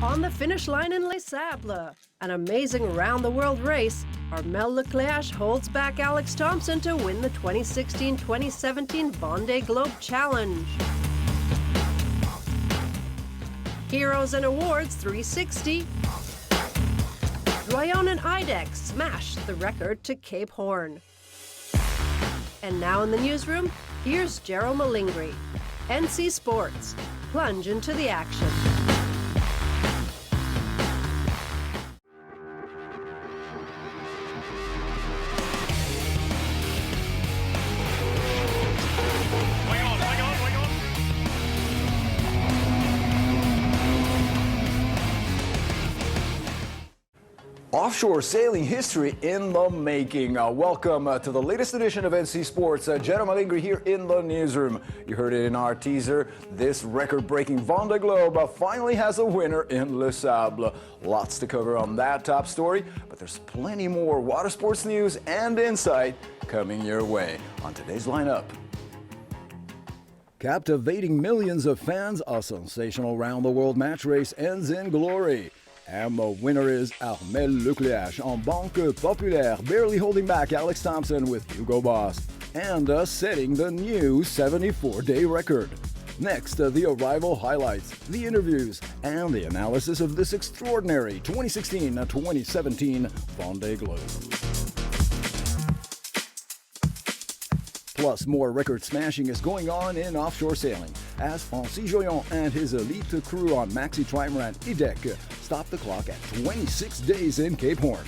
On the finish line in Les Sables, an amazing round-the-world race, Armel Le Cleach holds back Alex Thomson to win the 2016-2017 Vendée Globe Challenge. Heroes and Awards 360. Joyon and IDEC smashed the record to Cape Horn. And now in the newsroom, here's Gerald Malingri. NC Sports. Plunge into the action. Offshore sailing history in the making. Welcome to the latest edition of NC Sports. Gerald Malingri here in the newsroom. You heard it in our teaser. This record-breaking Vendée Globe finally has a winner in Les Sables. Lots to cover on that top story, but there's plenty more water sports news and insight coming your way on today's lineup. Captivating millions of fans, a sensational round-the-world match race ends in glory. And the winner is Armel Le Cleach on Banque Populaire, barely holding back Alex Thomson with Hugo Boss, and setting the new 74-day record. Next, the arrival highlights, the interviews, and the analysis of this extraordinary 2016-2017 Vendée Globe. Plus, more record smashing is going on in offshore sailing, as Francis Joyon and his elite crew on maxi trimaran IDEC stop the clock at 26 days in Cape Horn.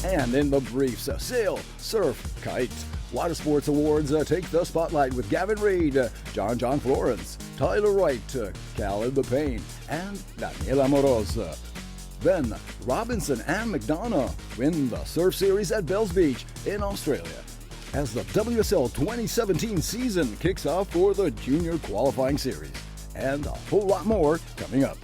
And in the briefs, sail, surf, kite. Water Sports Awards take the spotlight with Gavin Reid, John Florence, Tyler Wright, Paine, and Daniela Moroz. Then, Robinson and McDonagh win the Surf Series at Bells Beach in Australia, as the WSL 2017 season kicks off for the Junior Qualifying Series. And a whole lot more coming up.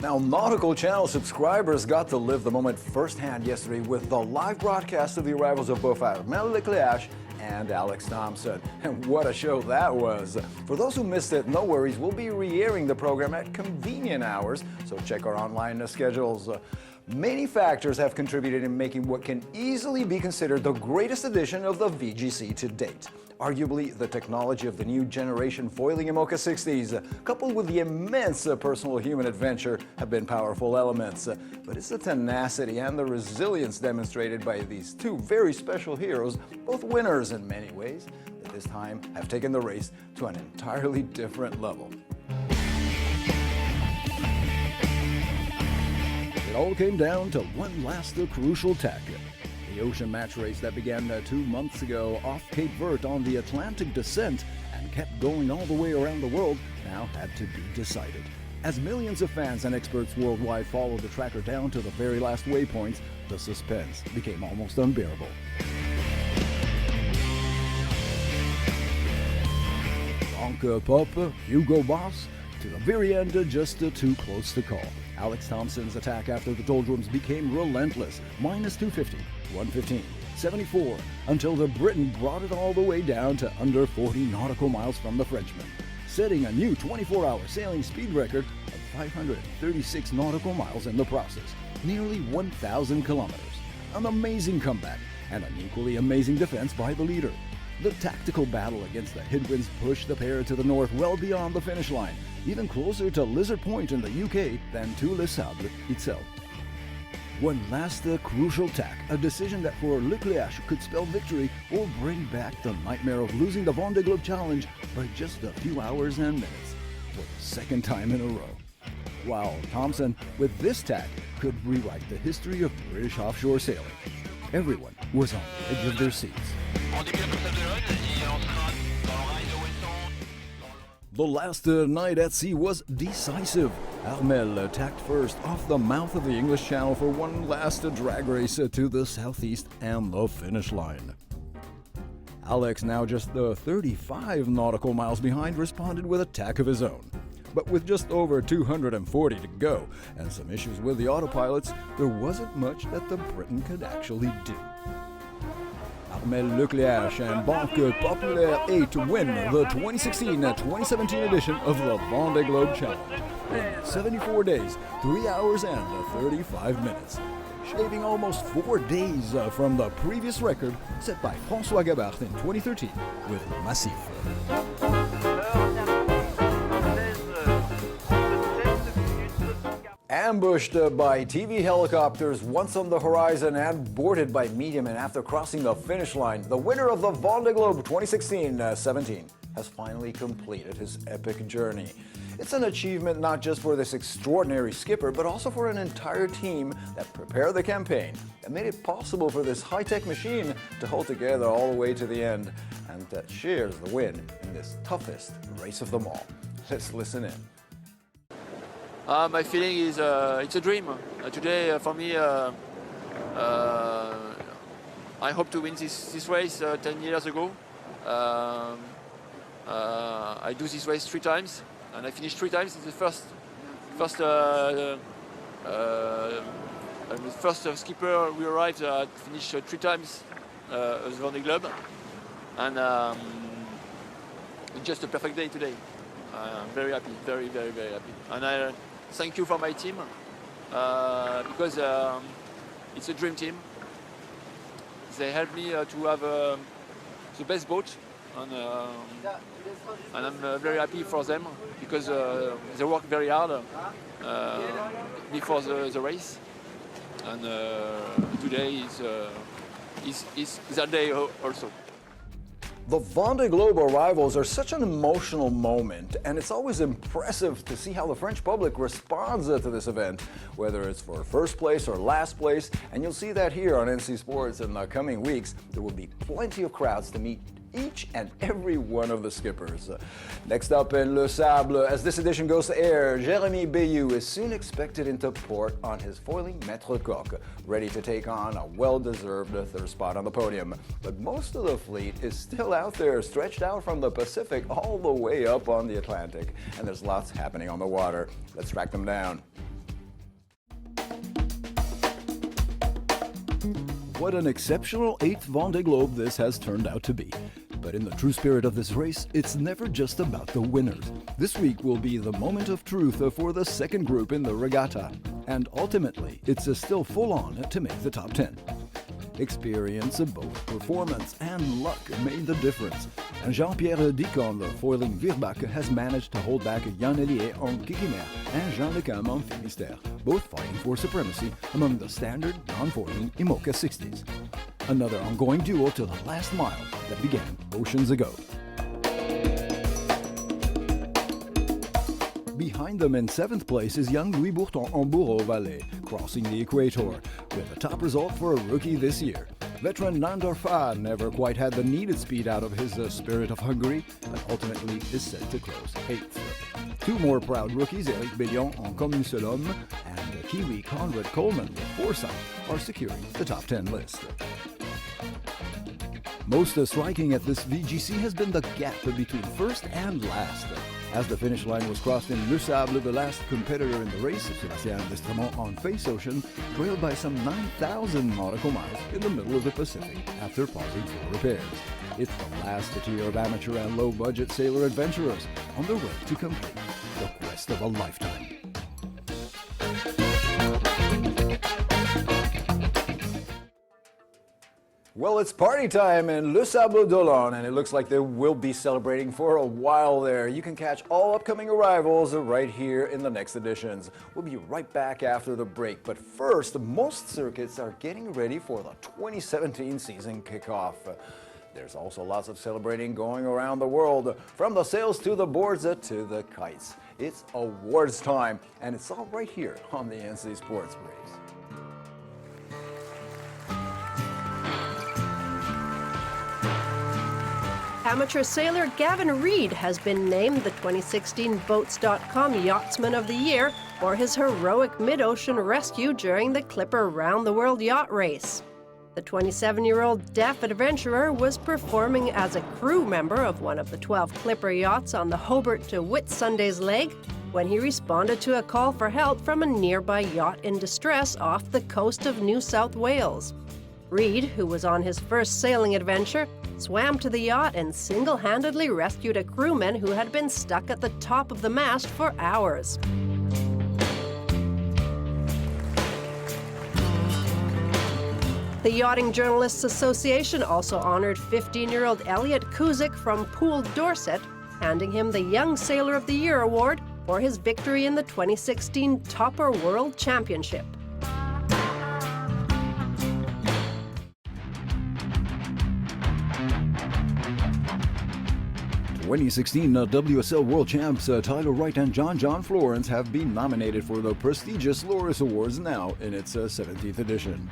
Now, Nautical Channel subscribers got to live the moment firsthand yesterday with the live broadcast of the arrivals of both Armel Le Cleach and Alex Thomson. And what a show that was. For those who missed it, no worries, we'll be re-airing the program at convenient hours, so check our online schedules. Many factors have contributed in making what can easily be considered the greatest edition of the VGC to date. Arguably, the technology of the new generation foiling IMOCA 60s, coupled with the immense personal human adventure, have been powerful elements. But it's the tenacity and the resilience demonstrated by these two very special heroes, both winners in many ways, that this time have taken the race to an entirely different level. It all came down to one last crucial tack. The ocean match race that began 2 months ago off Cape Verde on the Atlantic descent and kept going all the way around the world now had to be decided. As millions of fans and experts worldwide followed the tracker down to the very last waypoints, the suspense became almost unbearable. Banque Pop, Hugo Boss, to the very end, just too close to call. Alex Thomson's attack after the doldrums became relentless, minus 250, 115, 74, until the Briton brought it all the way down to under 40 nautical miles from the Frenchman, setting a new 24-hour sailing speed record of 536 nautical miles in the process, nearly 1,000 kilometers. An amazing comeback, and an equally amazing defense by the leader. The tactical battle against the headwinds pushed the pair to the north well beyond the finish line, even closer to Lizard Point in the UK than to Les Sables itself. One last crucial tack, a decision that for Le Cleach could spell victory or bring back the nightmare of losing the Vendée Globe Challenge by just a few hours and minutes for the second time in a row. While Thomson, with this tack, could rewrite the history of British offshore sailing. Everyone was on the edge of their seats. The last night at sea was decisive. Armel attacked first off the mouth of the English Channel for one last drag race to the southeast and the finish line. Alex, now just 35 nautical miles behind, responded with a tack of his own. But with just over 240 to go and some issues with the autopilots, there wasn't much that the Briton could actually do. Armel Le Cleach and Banque Populaire 8 win the 2016-2017 edition of the Vendée Globe Challenge in 74 days, 3 hours and 35 minutes, shaving almost 4 days from the previous record set by François Gabart in 2013 with Massif. Ambushed by TV helicopters once on the horizon and boarded by medium and after crossing the finish line, the winner of the Vendée Globe 2016-17 has finally completed his epic journey. It's an achievement not just for this extraordinary skipper, but also for an entire team that prepared the campaign and made it possible for this high-tech machine to hold together all the way to the end and that shares the win in this toughest race of them all. Let's listen in. My feeling is it's a dream. Today, for me, I hope to win this race 10 years ago. I do this race 3 times, and I finished 3 times. It's the first skipper we arrived at finished 3 times the Vendée Globe, and it's just a perfect day today. I'm very happy, very, very, very happy, and I thank you for my team because it's a dream team. They helped me to have the best boat, and I'm very happy for them because they work very hard before the race, and today is their day also. The Vendée Globe arrivals are such an emotional moment, and it's always impressive to see how the French public responds to this event, whether it's for first place or last place, and you'll see that here on NC Sports in the coming weeks. There will be plenty of crowds to meet each and every one of the skippers. Next up in Le Sable, as this edition goes to air, Jérémy Bayou is soon expected into port on his foiling Maître Coq, ready to take on a well-deserved third spot on the podium. But most of the fleet is still out there, stretched out from the Pacific all the way up on the Atlantic, and there's lots happening on the water. Let's track them down. What an exceptional 8th Vendée Globe this has turned out to be. But in the true spirit of this race, it's never just about the winners. This week will be the moment of truth for the second group in the regatta. And ultimately, it's still full on to make the top 10. Experience, boat performance, and luck made the difference. And Jean-Pierre Dicon, the foiling Virbach, has managed to hold back Yann Elier on Kikiner and Jean Lecam on Finistère, both fighting for supremacy among the standard, non-foiling IMOCA 60s. Another ongoing duel to the last mile that began oceans ago. Behind them in 7th place is young Louis Bourton en Bourreau-Vallée, crossing the equator, with a top result for a rookie this year. Veteran Nandorfa never quite had the needed speed out of his Spirit of Hungary, but ultimately is set to close 8th. 2 more proud rookies, Eric Bellion en Comme un seul homme and Kiwi Conrad Coleman with Foresight, are securing the top 10 list. Most striking at this VGC has been the gap between first and last. As the finish line was crossed in Le Sable, the last competitor in the race, Sébastien Destremont on Face Ocean, trailed by some 9,000 nautical miles in the middle of the Pacific after pausing for repairs. It's the last tier of amateur and low-budget sailor adventurers on their way to complete the quest of a lifetime. Well, it's party time in Le Sable d'Olonne, and it looks like they will be celebrating for a while there. You can catch all upcoming arrivals right here in the next editions. We'll be right back after the break, but first, most circuits are getting ready for the 2017 season kickoff. There's also lots of celebrating going around the world, from the sails to the boards to the kites. It's awards time, and it's all right here on the NC Sports Race. Amateur sailor Gavin Reid has been named the 2016 Boats.com Yachtsman of the Year for his heroic mid-ocean rescue during the Clipper Round the World Yacht Race. The 27-year-old deaf adventurer was performing as a crew member of one of the 12 Clipper yachts on the Hobart to Whitsundays leg when he responded to a call for help from a nearby yacht in distress off the coast of New South Wales. Reid, who was on his first sailing adventure, swam to the yacht and single-handedly rescued a crewman who had been stuck at the top of the mast for hours. The Yachting Journalists Association also honored 15-year-old Elliot Cusick from Poole, Dorset, handing him the Young Sailor of the Year award for his victory in the 2016 Topper World Championship. 2016 WSL World Champs Tyler Wright and John Florence have been nominated for the prestigious Loris Awards, now in its 17th edition.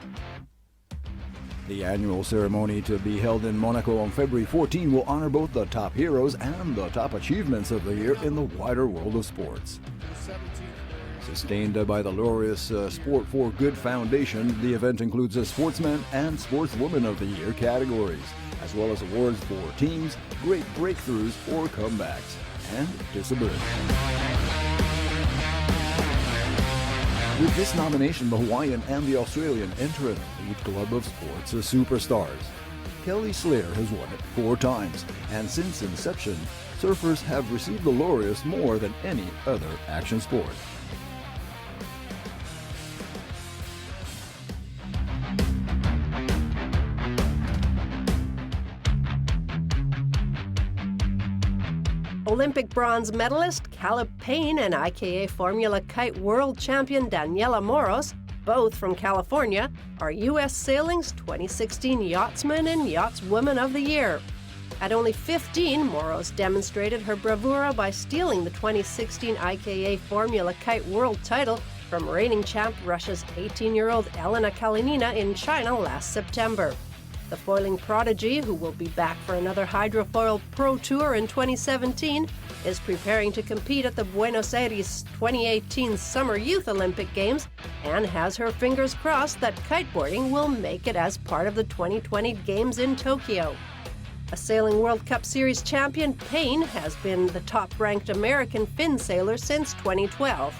The annual ceremony, to be held in Monaco on February 14, will honor both the top heroes and the top achievements of the year in the wider world of sports. Sustained by the Loris Sport for Good Foundation, the event includes a Sportsman and Sportswoman of the Year categories, as well as awards for teams, great breakthroughs or comebacks, and disability. With this nomination, the Hawaiian and the Australian enter an elite club of sports superstars. Kelly Slater has won it 4 times, and since inception, surfers have received the laureus more than any other action sport. Olympic bronze medalist Caleb Paine and IKA Formula Kite world champion Daniela Moroz, both from California, are U.S. Sailing's 2016 Yachtsman and Yachtswoman of the Year. At only 15, Moroz demonstrated her bravura by stealing the 2016 IKA Formula Kite world title from reigning champ Russia's 18-year-old Elena Kalinina in China last September. The foiling prodigy, who will be back for another hydrofoil pro tour in 2017, is preparing to compete at the Buenos Aires 2018 Summer Youth Olympic Games and has her fingers crossed that kiteboarding will make it as part of the 2020 Games in Tokyo. A Sailing World Cup Series champion, Paine has been the top-ranked American fin sailor since 2012.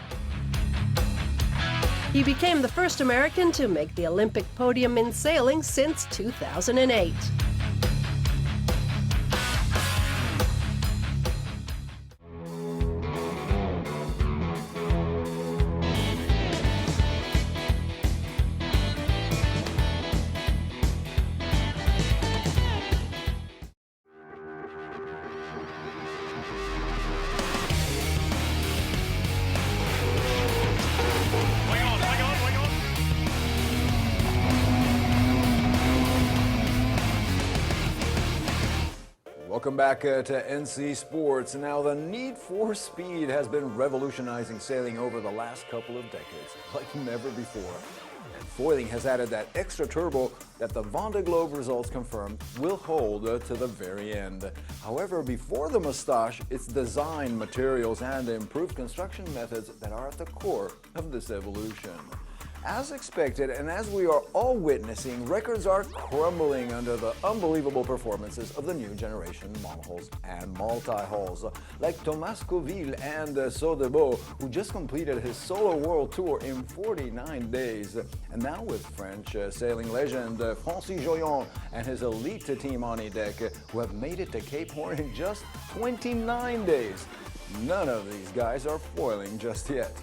He became the first American to make the Olympic podium in sailing since 2008. Welcome back to NC Sports. Now, the need for speed has been revolutionizing sailing over the last couple of decades, like never before. And foiling has added that extra turbo that the Vendée Globe results confirm will hold to the very end. However, before the moustache, it's design, materials, and improved construction methods that are at the core of this evolution. As expected, and as we are all witnessing, records are crumbling under the unbelievable performances of the new generation monohulls and multi-hulls, like Thomas Coville and Sodebo, who just completed his solo world tour in 49 days. And now with French sailing legend Francis Joyon and his elite team on IDEC, who have made it to Cape Horn in just 29 days. None of these guys are foiling just yet.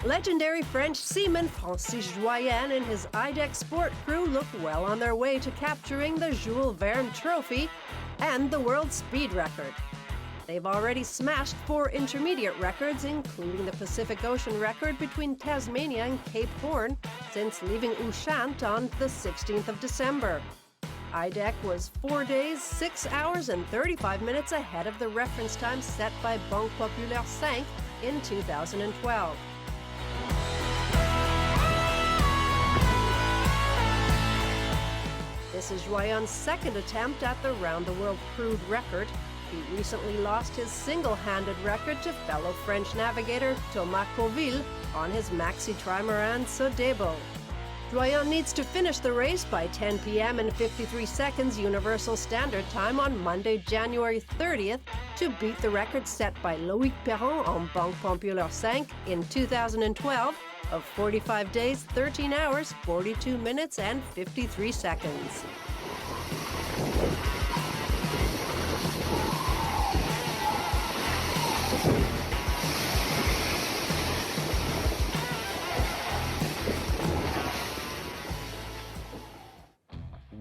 Legendary French seaman Francis Joyon and his IDEC sport crew look well on their way to capturing the Jules Verne Trophy and the world speed record. They've already smashed 4 intermediate records, including the Pacific Ocean record between Tasmania and Cape Horn, since leaving Ushant on the 16th of December. IDEC was 4 days, 6 hours, and 35 minutes ahead of the reference time set by Banque Populaire 5 in 2012. This is Joyon's second attempt at the round-the-world crude record. He recently lost his single-handed record to fellow French navigator Thomas Coville on his maxi trimaran Sodebo. Joyon needs to finish the race by 10 p.m. and 53 seconds Universal Standard Time on Monday, January 30th to beat the record set by Loïc Perron on Banque Populaire 5 in 2012 of 45 days, 13 hours, 42 minutes and 53 seconds.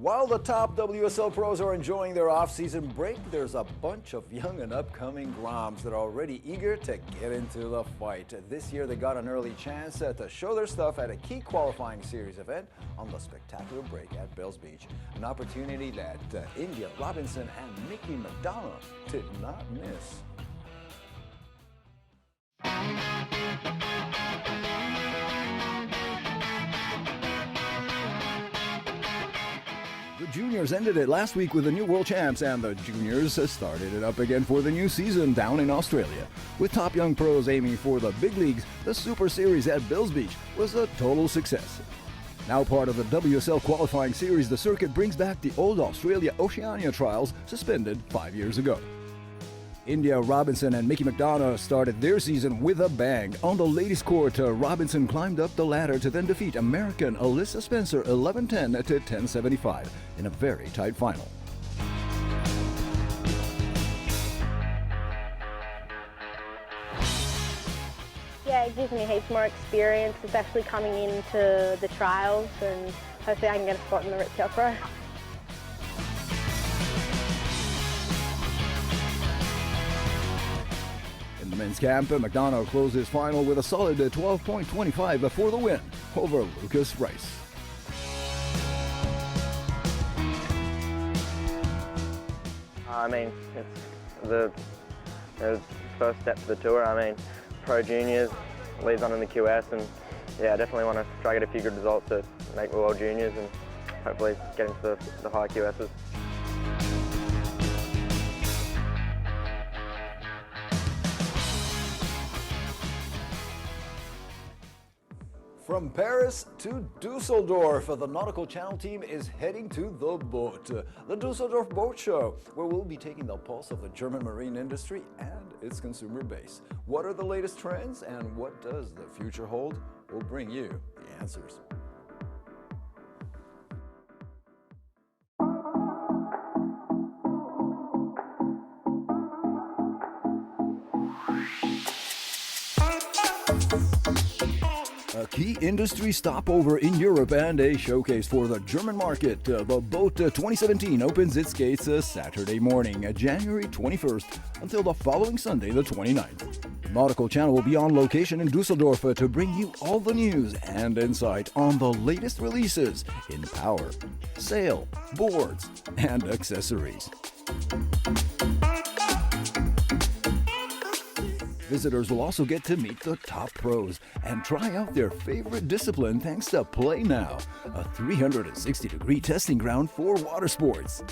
While the top WSL pros are enjoying their off-season break, there's a bunch of young and upcoming Groms that are already eager to get into the fight. This year they got an early chance to show their stuff at a key qualifying series event on the spectacular break at Bells Beach. An opportunity that India Robinson and Mickey McDonagh did not miss. The juniors ended it last week with the new world champs, and the juniors started it up again for the new season down in Australia. With top young pros aiming for the big leagues, the Super Series at Bells Beach was a total success. Now part of the WSL qualifying series, the circuit brings back the old Australia Oceania trials suspended 5 years ago. India Robinson and Mickey McDonagh started their season with a bang. On the ladies' court, Robinson climbed up the ladder to then defeat American Alyssa Spencer 11-10 to 10-75 in a very tight final. Yeah, it gives me heaps more experience, especially coming into the trials, and hopefully I can get a spot in the Ritz Pro. In the men's camp, McDonagh closed his final with a solid 12.25 for the win over Lucas Rice. I mean, it's the first step to the tour. I mean, pro juniors, leads on in the QS, and yeah, I definitely want to try to get a few good results to make the World Juniors and hopefully get into the high QSs. From Paris to Dusseldorf, the Nautical Channel team is heading to the boat, the Dusseldorf Boat Show, where we'll be taking the pulse of the German marine industry and its consumer base. What are the latest trends and what does the future hold? We'll bring you the answers. A key industry stopover in Europe and a showcase for the German market. The Boat 2017 opens its gates Saturday morning, January 21st, until the following Sunday, the 29th. The Nautical Channel will be on location in Dusseldorf to bring you all the news and insight on the latest releases in power, sail, boards, and accessories. Visitors will also get to meet the top pros and try out their favorite discipline thanks to Play Now, a 360-degree testing ground for water sports.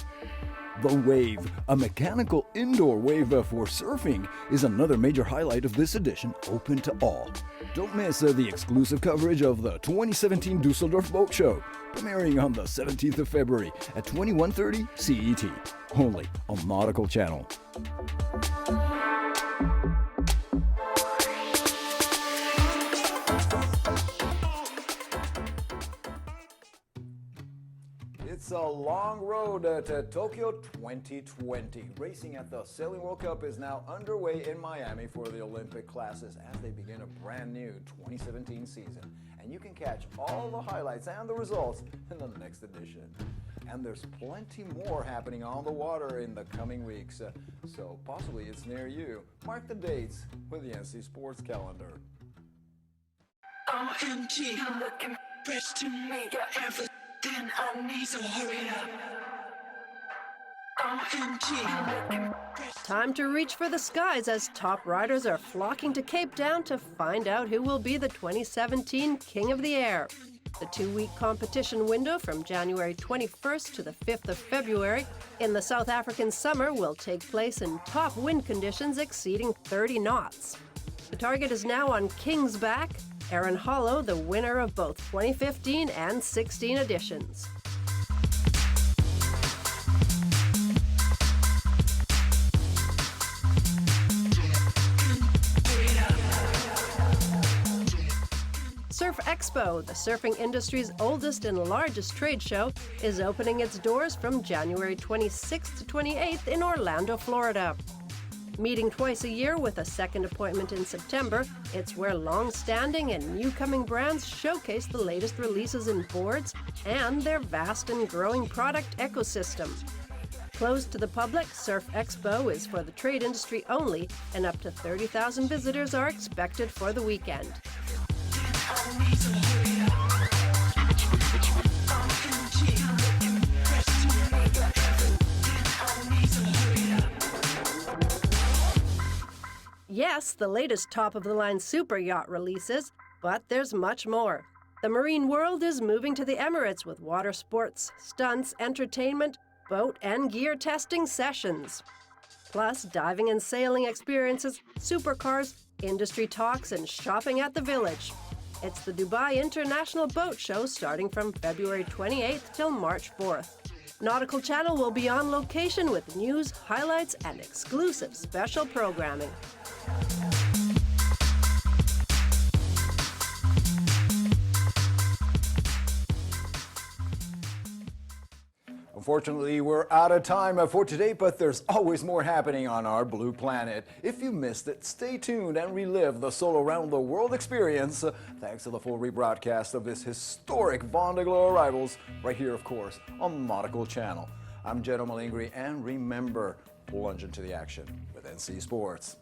The Wave, a mechanical indoor wave for surfing, is another major highlight of this edition, open to all. Don't miss the exclusive coverage of the 2017 Dusseldorf Boat Show, premiering on the 17th of February at 21:30 CET, only on Nautical Channel. It's a long road to Tokyo 2020. Racing at the Sailing World Cup is now underway in Miami for the Olympic classes as they begin a brand new 2017 season. And you can catch all the highlights and the results in the next edition. And there's plenty more happening on the water in the coming weeks, so possibly it's near you. Mark the dates with the NC Sports calendar. OMG, I'm looking fresh to me, got everything I need, so hurry up. OMG, I'm looking fresh. Time to reach for the skies as top riders are flocking to Cape Town to find out who will be the 2017 King of the Air. The 2-week competition window from January 21st to the 5th of February in the South African summer will take place in top wind conditions exceeding 30 knots. The target is now on King's Back, Aaron Hollow, the winner of both 2015 and 16 editions. Surf Expo, the surfing industry's oldest and largest trade show, is opening its doors from January 26th to 28th in Orlando, Florida. Meeting twice a year with a second appointment in September, it's where long-standing and new-coming brands showcase the latest releases in boards and their vast and growing product ecosystem. Closed to the public, Surf Expo is for the trade industry only, and up to 30,000 visitors are expected for the weekend. Yes, the latest top-of-the-line super yacht releases, but there's much more. The marine world is moving to the Emirates with water sports, stunts, entertainment, boat and gear testing sessions. Plus, diving and sailing experiences, supercars, industry talks, and shopping at the village. It's the Dubai International Boat Show starting from February 28th till March 4th. Nautical Channel will be on location with news, highlights, and exclusive special programming. Unfortunately, we're out of time for today, but there's always more happening on our blue planet. If you missed it, stay tuned and relive the Solo Around the World experience thanks to the full rebroadcast of this historic Vendée Globe arrivals right here, of course, on Nautical Channel. I'm Jeno Malingri, and remember, plunge into the action with NC Sports.